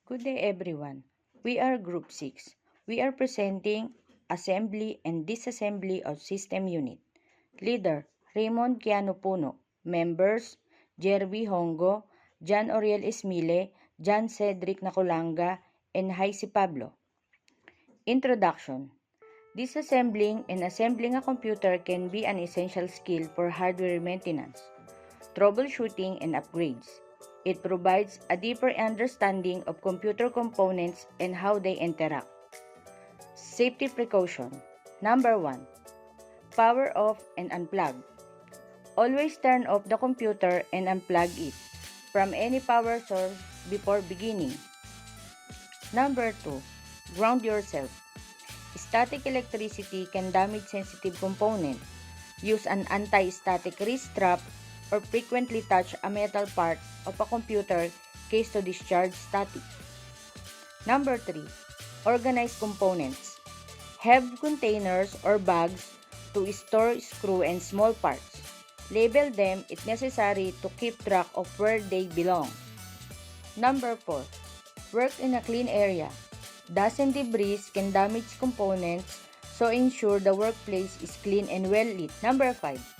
Good day everyone. We are Group 6. We are presenting Assembly and Disassembly of System Unit. Leader, Raymond Puno. Members, Jervie Hongo, John Oriel Esmille, John Cedrick Nacolangga, and Jaisie Pablo. Introduction. Disassembling and assembling a computer can be an essential skill for hardware maintenance, troubleshooting, and upgrades. It provides a deeper understanding of computer components and how they interact. Safety precaution. Number 1. Power off and unplug. Always turn off the computer and unplug it from any power source before beginning. Number 2. Ground yourself. Static electricity can damage sensitive components. Use an anti-static wrist strap or frequently touch a metal part of a computer case to discharge static. Number 3. Organize components. Have containers or bags to store screw and small parts. Label them if necessary to keep track of where they belong. Number 4. Work in a clean area. Dust and debris can damage components, so ensure the workplace is clean and well lit. Number 5.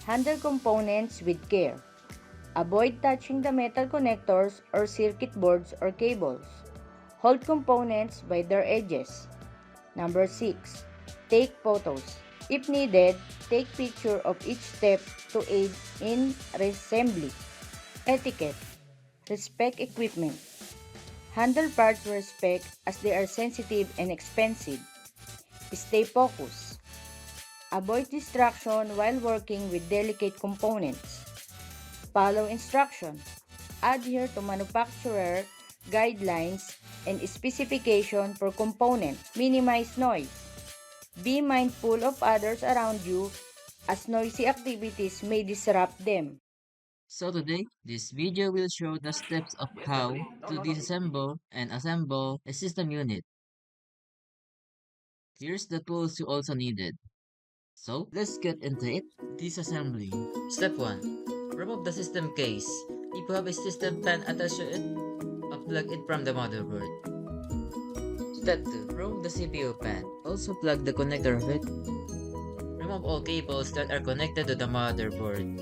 Handle components with care. Avoid touching the metal connectors or circuit boards or cables. Hold components by their edges. Number 6. Take photos. If needed, take picture of each step to aid in assembly. Etiquette. Respect equipment. Handle parts with respect as they are sensitive and expensive. Stay focused. Avoid distraction while working with delicate components. Follow instruction. Adhere to manufacturer guidelines and specification for component. Minimize noise. Be mindful of others around you as noisy activities may disrupt them. So today, this video will show the steps of how to disassemble and assemble a system unit. Here's the tools you also needed. So, let's get into it. Disassembly. Step 1. Remove the system case. If you have a system fan attached to it, unplug it from the motherboard. Step 2. Remove the CPU fan. Also plug the connector of it. Remove all cables that are connected to the motherboard.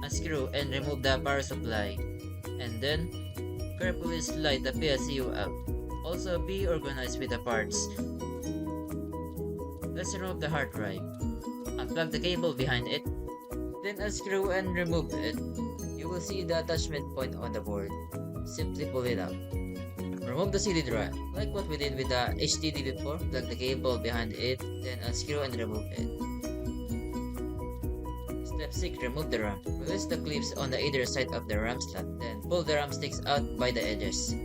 Unscrew and remove the power supply. And then, carefully slide the PSU out. Also, be organized with the parts. Let's remove the hard drive. Unplug the cable behind it. Then unscrew and remove it. You will see the attachment point on the board. Simply pull it out. Remove the CD drive. Like what we did with the HDD before, plug the cable behind it, then unscrew and remove it. Step 6. Remove the RAM. Release the clips on the either side of the RAM slot, then pull the RAM sticks out by the edges.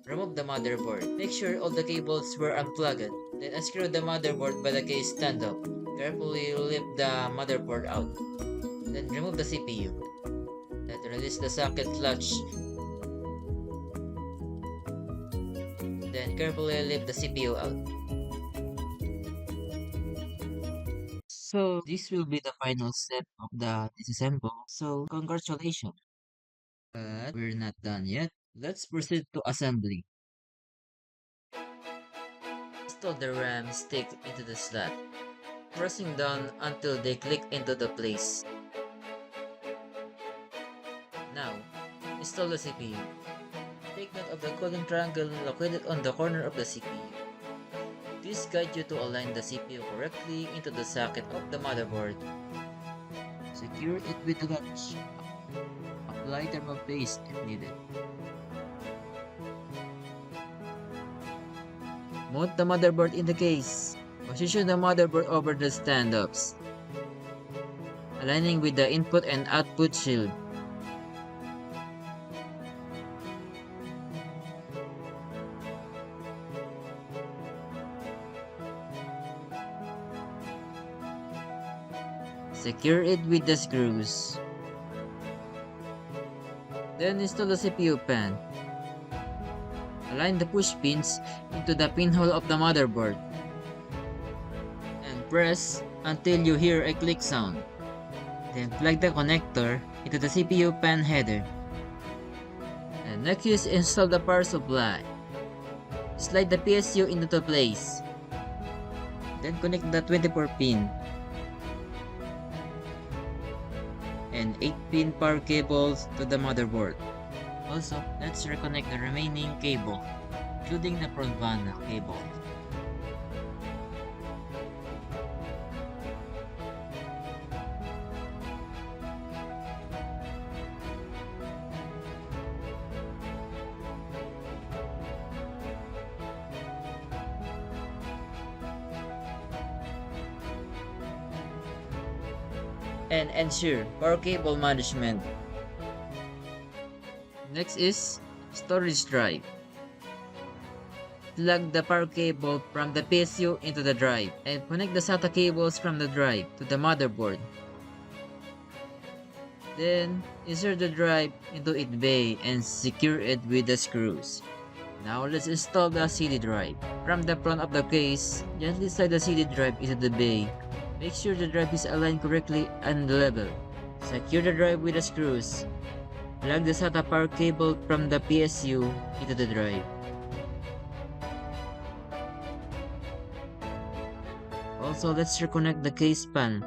Remove the motherboard. Make sure all the cables were unplugged. Then unscrew the motherboard by the case stand-up. Carefully lift the motherboard out. Then remove the CPU. Then release the socket latch. Then carefully lift the CPU out. So this will be the final step of the disassemble. So congratulations. But we're not done yet. Let's proceed to assembly. Install the RAM stick into the slot, pressing down until they click into the place. Now, install the CPU. Take note of the cooling triangle located on the corner of the CPU. This guides you to align the CPU correctly into the socket of the motherboard. Secure it with a latch. Apply thermal paste if needed. Mount the motherboard in the case. Position the motherboard over the stand-ups, aligning with the input and output shield. Secure it with the screws. Then install the CPU pan. Align the push pins into the pinhole of the motherboard. And press until you hear a click sound. Then plug the connector into the CPU pan header. And next is install the power supply. Slide the PSU into place. Then connect the 24 pin and 8-pin power cables to the motherboard. Also, let's reconnect the remaining cable, including the Provana cable. And ensure power cable management. Next is storage drive. Plug the power cable from the PSU into the drive and connect the SATA cables from the drive to the motherboard. Then insert the drive into its bay and secure it with the screws. Now let's install the CD drive. From the front of the case, gently slide the CD drive into the bay. Make sure the drive is aligned correctly and level. Secure the drive with the screws. Plug the SATA power cable from the PSU into the drive. Also, let's reconnect the case panel.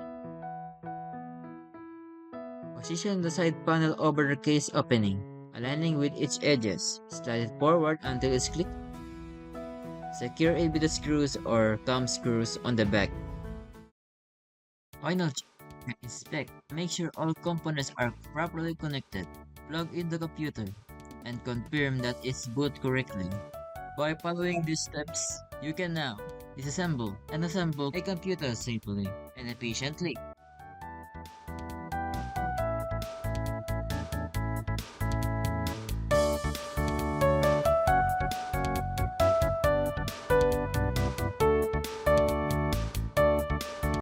Position the side panel over the case opening, aligning with its edges. Slide it forward until it's clicked. Secure it with the screws or thumb screws on the back. Final check. Inspect. Make sure all components are properly connected. Plug in the computer and confirm that it's boot correctly. By following these steps, you can now disassemble and assemble a computer safely and efficiently.